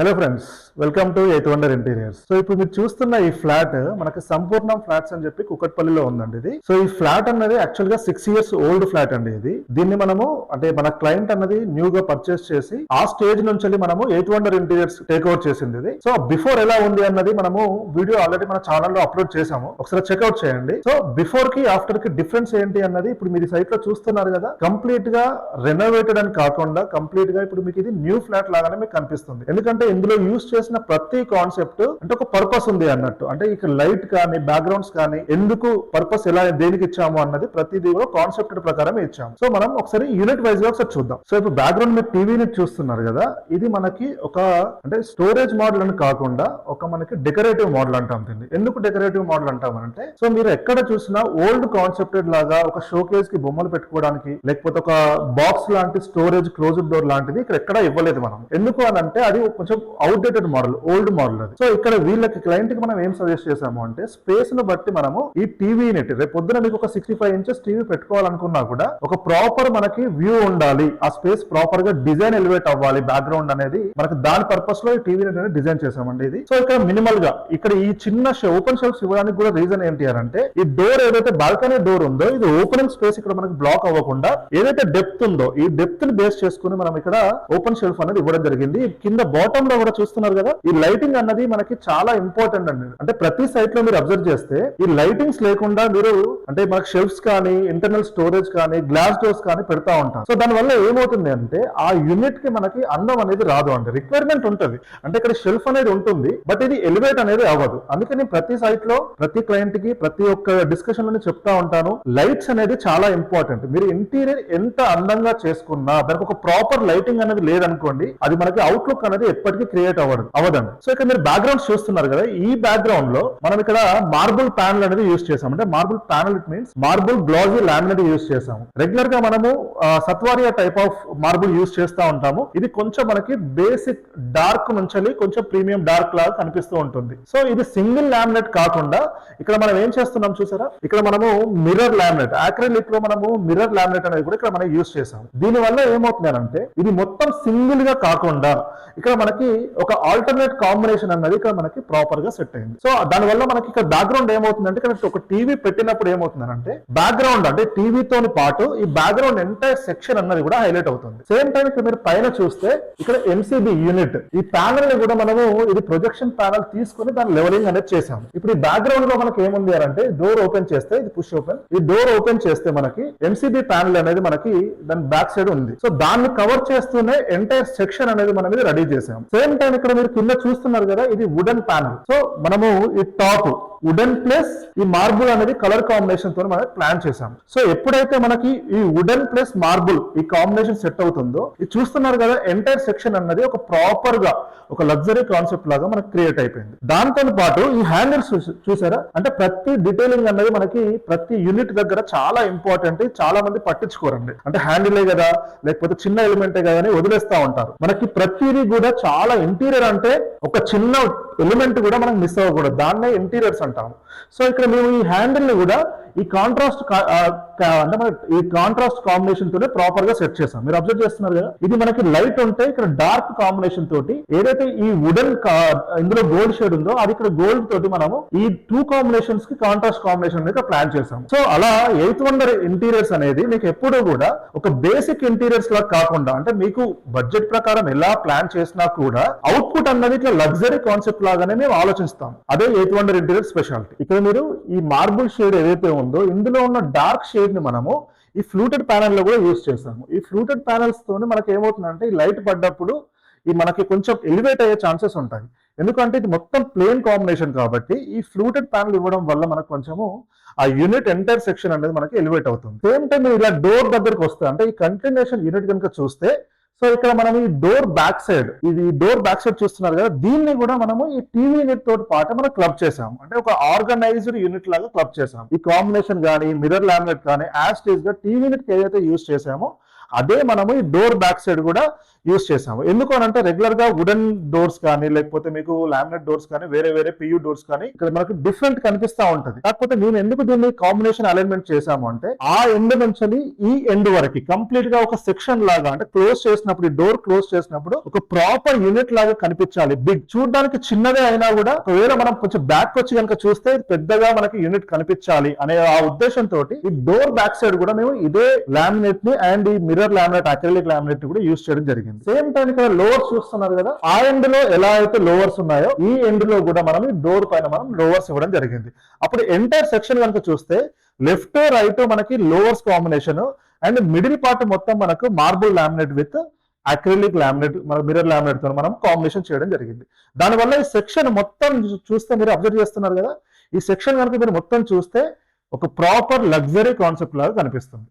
Hello friends, welcome to 8 wonder interiors. So ఇప్పుడు మీరు చూస్తున్న ఈ ఫ్లాట్ మనకి సంపూర్ణం ఫ్లాట్స్ అని చెప్పి కుకట్పల్లిలో ఉందండి ఇది. సో ఈ ఫ్లాట్ అన్నది యాక్చువల్ గా 6 years ఓల్డ్ ఫ్లాట్ అండి ఇది. దీన్ని మనము అంటే మన క్లయింట్ అన్నది న్యూ గా పర్చేస్ చేసి ఆ స్టేజ్ నుంచి మనము 8 వండర్ ఇంటీరియర్స్ టేక్ ఓవర్ చేసింది ఇది. సో బిఫోర్ ఎలా ఉంది అన్నది మనము వీడియో ఆల్రెడీ మన ఛానల్లో అప్లోడ్ చేసాము, ఒకసారి చెక్అవుట్ చేయండి. సో బిఫోర్ కి ఆఫ్టర్ కి డిఫరెన్స్ ఏంటి అన్నది ఇప్పుడు మీరు సైట్ లో చూస్తున్నారు కదా. కంప్లీట్ గా రెనోవేటెడ్ అని కాకుండా కంప్లీట్ గా ఇప్పుడు మీకు ఇది న్యూ ఫ్లాట్ లాగానే మీకు కనిపిస్తుంది. ఎందుకంటే ఇందులో యూజ్ చేసిన ప్రతి కాన్సెప్ట్ అంటే ఒక పర్పస్ ఉంది అన్నట్టు. అంటే ఇక్కడ లైట్ కానీ బ్యాక్గ్రౌండ్స్ కానీ ఎందుకు పర్పస్ ఎలా దేనికి ఇచ్చాము అన్నది ప్రతిదీ కూడా కాన్సెప్ట్ ప్రకారం ఇచ్చాము. సో మనం ఒకసారి యూనిట్ వైజ్ గా ఒకసారి చూద్దాం. సో ఇప్పుడు బ్యాక్గ్రౌండ్ మీరు టీవీ యూనిట్ చూస్తున్నారు కదా, ఇది మనకి ఒక అంటే స్టోరేజ్ మోడల్ అని కాకుండా ఒక మనకి డెకరేటివ్ మోడల్ అంటాం దీన్ని. ఎందుకు డెకరేటివ్ మోడల్ అంటామంటే సో మీరు ఎక్కడ చూసినా ఓల్డ్ కాన్సెప్టెడ్ లాగా ఒక షోకేస్ కి బొమ్మలు పెట్టుకోవడానికి లేకపోతే ఒక బాక్స్ లాంటి స్టోరేజ్ క్లోజ్డ్ డోర్ లాంటిది ఇక్కడ ఎక్కడ ఇవ్వలేదు మనం. ఎందుకు అని అంటే అది కొంచెం అవుట్డేటెడ్ మోడల్, ఓల్డ్ మోడల్ అది. సో ఇక్కడ వీళ్ళకి క్లయింట్ కి మనం ఏం సజెస్ట్ చేసాము అంటే స్పేస్ ను బట్టి మనము ఈ టీవీ యూనిట్ రేపు పొద్దున మీకు ఒక 65 inches టీవీ పెట్టుకోవాలనుకున్నా కూడా ఒక ప్రాపర్ మనకి వ్యూ ఉండాలి, ఆ స్పేస్ ప్రాపర్ గా డిజైన్ ఎలివేట్ అవ్వాలి బ్యాక్గ్రౌండ్ అనేది మనకి దాని పర్పస్ లో ఈ టీవీ యూనిట్ అనేది డిజైన్ చేసామండి ఇది. సో ఇక్కడ మినిమల్ గా ఇక్కడ ఈ చిన్న ఓపెన్ షెల్ఫ్స్ ఇవ్వడానికి కూడా రీజన్ ఏంటి అంటే ఈ డోర్ ఏదైతే బాల్కనీ డోర్ ఉందో ఇది ఓపెనింగ్ స్పేస్ ఇక్కడ మనకి బ్లాక్ అవ్వకుండా ఏదైతే డెప్త్ ఉందో ఈ డెప్త్ ని బేస్ చేసుకుని మనం ఇక్కడ ఓపెన్ షెల్ఫ్ అనేది ఇవ్వడం జరిగింది. కింద బాటమ్ లో కూడా చూస్తున్నారు కదా, ఈ లైటింగ్ అన్నది మనకి చాలా ఇంపార్టెంట్ అండి. అంటే ప్రతి సైట్ లో మీరు అబ్జర్వ్ చేస్తే ఈ లైటింగ్స్ లేకుండా మీరు అంటే మనకి షెల్ఫ్స్ కానీ ఇంటర్నల్ స్టోరేజ్ కానీ గ్లాస్ డోర్స్ కానీ పెడతా ఉంటాం. సో దాని వల్ల ఏమవుతుంది అంటే ఆ యూనిట్ కి మనకి అందం అనేది రాదు అండి. రిక్వైర్మెంట్ ఉంటుంది అంటే ఇక్కడ షెల్ఫ్ అనేది ఉంటుంది, బట్ ఇది ఎలివేట్ అనేది అవ్వదు. అందుకని ప్రతి సైట్ లో ప్రతి క్లయింట్ కి ప్రతి ఒక్క డిస్కషన్ లో చెప్తా ఉంటాను, లైట్స్ అనేది చాలా ఇంపార్టెంట్. మీరు ఇంటీరియర్ ఎంత అందంగా చేసుకున్నా దానికి ఒక ప్రాపర్ లైటింగ్ అనేది లేదనుకోండి, అది మనకి అవుట్లుక్ అనేది ఎప్పటికీ క్రియేట్ అవ్వదండి. సో ఇక్కడ మీరు బ్యాక్గ్రౌండ్ చూస్తున్నారు కదా, ఈ బ్యాక్గ్రౌండ్ లో మనం ఇక్కడ మార్బుల్ ప్యానల్ అనేది యూజ్ చేసాం. అంటే marble panel it means marble glossy laminate use చేసాము. రెగ్యులర్ గా మనము సత్వారియా టైప్ ఆఫ్ మార్బుల్ యూజ్ చేస్తా ఉంటాము. ఇది కొంచెం మనకి బేసిక్ డార్క్ నుంచి కొంచెం ప్రీమియం డార్క్ లాగా కనిపిస్తూ ఉంటుంది. సో ఇది సింగిల్ లామినేట్ కాకుండా ఇక్కడ మనం ఏం చేస్తున్నాం చూసారా, ఇక్కడ మనము మిర్రర్ లామినేట్ యాక్రిలిక్ లో మనము మిర్రర్ లామినేట్ అనేది కూడా ఇక్కడ మనం యూజ్ చేసాము. దీని వల్ల ఏమవుతుందంటే ఇది మొత్తం సింగిల్ గా కాకుండా ఇక్కడ మనకి ఒక ఆల్టర్నేట్ కాంబినేషన్ అన్నది ఇక్కడ మనకి ప్రాపర్ గా సెట్ అయింది. సో దాని వల్ల మనకి ఇక్కడ బ్యాక్గ్రౌండ్ ఏమవుతుందంటే ఇక్కడ ఒక టీవీ పెట్టినప్పుడు ఏమవుతుందంటే బ్యాక్గ్రౌండ్ అంటే టీవీతో పాటు ఈ బ్యాక్గ్రౌండ్ ఎంటైర్ సెక్షన్ అన్నది కూడా హైలైట్ అవుతుంది. సేమ్ టైం ఇక్కడ మీరు పైన చూస్తే ఇక్కడ ఎంసీబీ యూనిట్ ఈ ప్యానల్ ని కూడా మనము ఇది ప్రొజెక్షన్ ప్యానల్ తీసుకుని దాని లెవెలింగ్ అనేది చేసాము. ఇప్పుడు ఈ బ్యాక్గ్రౌండ్ లో మనకి ఏముంది అంటే డోర్ ఓపెన్ చేస్తే ఇది పుష్ ఓపెన్, ఈ డోర్ ఓపెన్ చేస్తే మనకి ఎంసీబీ ప్యానల్ అనేది మనకి దాని బ్యాక్ సైడ్ ఉంది. సో దాన్ని కవర్ చేస్తూనే ఎంటైర్ సెక్షన్ అనేది మనం ఇది రెడీ చేసాం. సేమ్ టైం ఇక్కడ మీరు కింద చూస్తున్నారు కదా, ఇది వుడెన్ ప్యానల్. సో మనము ఈ టాప్ వుడెన్ ప్లస్ ఈ మార్బుల్ అనేది కలర్ కాంబినేషన్ తో మనం ప్లాన్ చేసాం. సో ఎప్పుడైతే మనకి ఈ వుడెన్ ప్లస్ మార్బుల్ ఈ కాంబినేషన్ సెట్ అవుతుందో ఇది చూస్తున్నారు కదా, ఎంటైర్ సెక్షన్ అన్నది ఒక ప్రాపర్ గా ఒక లగ్జరీ కాన్సెప్ట్ లాగా మనకి క్రియేట్ అయిపోయింది. దాంతో పాటు ఈ హ్యాండిల్స్ చూసారా, అంటే ప్రతి డీటెయిలింగ్ అన్నది మనకి ప్రతి యూనిట్ దగ్గర చాలా ఇంపార్టెంట్. చాలా మంది పట్టించుకోరండి, అంటే హ్యాండిలే కదా లేకపోతే చిన్న ఎలిమెంటే కదా అని వదిలేస్తా ఉంటారు. మనకి ప్రతిదీ కూడా చాలా ఇంటీరియర్ అంటే ఒక చిన్న ఎలిమెంట్ కూడా మనకు మిస్ అవ్వకూడదు, దాన్నే ఇంటీరియర్స్ అంటాము. సో ఇక్కడ మేము ఈ హ్యాండిల్ ని కూడా ఈ కాంట్రాస్ట్ అంటే ఈ కాంట్రాస్ట్ కాంబినేషన్ తోనే ప్రాపర్ గా సెట్ చేసాం. మీరు అబ్జర్వ్ చేస్తున్నారు కదా, ఇది మనకి లైట్ ఉంటే ఇక్కడ డార్క్ కాంబినేషన్ తోటి ఏదైతే ఈ వుడెన్ ఇందులో గోల్డ్ షేడ్ ఉందో అది ఇక్కడ గోల్డ్ తోటి మనము ఈ టూ కాంబినేషన్స్ కి కాంట్రాస్ట్ కాంబినేషన్ అనేది ప్లాన్ చేసాం. సో అలా 8 వండర్ ఇంటీరియర్స్ అనేది మీకు ఎప్పుడూ కూడా ఒక బేసిక్ ఇంటీరియర్స్ లా కాకుండా అంటే మీకు బడ్జెట్ ప్రకారం ఎలా ప్లాన్ చేసినా కూడా అవుట్పుట్ అన్నది ఇట్లా లగ్జరీ కాన్సెప్ట్ లాగానే మేము ఆలోచిస్తాం. అదే 8 వండర్ ఇంటీరియర్ స్పెషాలిటీ. ఇక్కడ మీరు ఈ మార్బుల్ షేడ్ ఏదైతే ఉందో ఇందులో ఉన్న డార్క్ షేడ్ ని మనము ఈ ఫ్లూటెడ్ ప్యానల్ లో కూడా యూజ్ చేస్తాము. ఈ ఫ్లూటెడ్ ప్యానల్స్ తోని మనకి ఏమవుతుందంటే ఈ లైట్ పడ్డప్పుడు ఈ మనకి కొంచెం ఎలివేట్ అయ్యే ఛాన్సెస్ ఉంటాయి. ఎందుకంటే ఇది మొత్తం ప్లేన్ కాంబినేషన్ కాబట్టి ఈ ఫ్లూటెడ్ ప్యానల్ ఇవ్వడం వల్ల మనకు కొంచెము ఆ యూనిట్ ఎంటైర్ సెక్షన్ అనేది మనకి ఎలివేట్ అవుతుంది. సేమ్ టైం ఇలా డోర్ దగ్గరకు వస్తే అంటే ఈ కంటిన్యూషన్ యూనిట్ కనుక చూస్తే సో ఇక్కడ మనం ఈ డోర్ బ్యాక్ సైడ్ చూస్తున్నారు కదా, దీన్ని కూడా మనము ఈ టీవీ యూనిట్ తోటి పాటు మనం క్లబ్ చేసాము. అంటే ఒక ఆర్గనైజ్డ్ యూనిట్ లాగా క్లబ్ చేసాము. ఈ కాంబినేషన్ కానీ మిర్రర్ లామినేట్ కానీ యాజ్ టీజ్ గా టీవీ యూనిట్ ఏదైతే యూజ్ చేసామో అదే మనము ఈ డోర్ బ్యాక్ సైడ్ కూడా యూస్ చేసాము. ఎందుకు అని అంటే రెగ్యులర్ గా వుడెన్ డోర్స్ కానీ లేకపోతే మీకు లామినేట్ డోర్స్ కానీ వేరే వేరే పియూ డోర్స్ కానీ ఇక్కడ మనకు డిఫరెంట్ కనిపిస్తా ఉంటది. కాకపోతే నేను ఎందుకు దీన్ని కాంబినేషన్ అలైన్మెంట్ చేశాము అంటే ఆ ఎండ్ నుంచి ఈ ఎండ్ వరకు కంప్లీట్ గా ఒక సెక్షన్ లాగా అంటే క్లోజ్ చేసినప్పుడు డోర్ క్లోజ్ చేసినప్పుడు ఒక ప్రాపర్ యూనిట్ లాగా కనిపించాలి. బిగ్ చూడడానికి చిన్నదే అయినా కూడా ఒకవేళ మనం కొంచెం బ్యాక్ వచ్చి కనుక చూస్తే పెద్దగా మనకి యూనిట్ కనిపించాలి అనే ఆ ఉద్దేశంతో ఈ డోర్ బ్యాక్ సైడ్ కూడా మేము ఇదే లామినేట్ ని అండ్ ఈ మిర్రర్ లామినేట్ అక్రిలిక్ లామినేట్ కూడా యూస్ చేయడం జరిగింది. సేమ్ టైం ఇక్కడ లోవర్స్ చూస్తున్నారు కదా, ఆ ఎండ్ లో ఎలా అయితే లోవర్స్ ఉన్నాయో ఈ ఎండ్ లో కూడా మనం ఈ డోర్ పైన మనం లోవర్స్ ఇవ్వడం జరిగింది. అప్పుడు ఎంటైర్ సెక్షన్ కనుక చూస్తే లెఫ్ట్ రైట్ మనకి లోవర్స్ కాంబినేషన్ అండ్ మిడిల్ పార్ట్ మొత్తం మనకు marble laminate with acrylic laminate మన మిర్రర్ లామినేట్ తో మనం కాంబినేషన్ చేయడం జరిగింది. దానివల్ల ఈ సెక్షన్ మొత్తం చూస్తే మీరు అబ్జర్వ్ చేస్తున్నారు కదా, ఈ సెక్షన్ కనుక మీరు మొత్తం చూస్తే ఒక ప్రాపర్ లగ్జరీ కాన్సెప్ట్ లాగా కనిపిస్తుంది.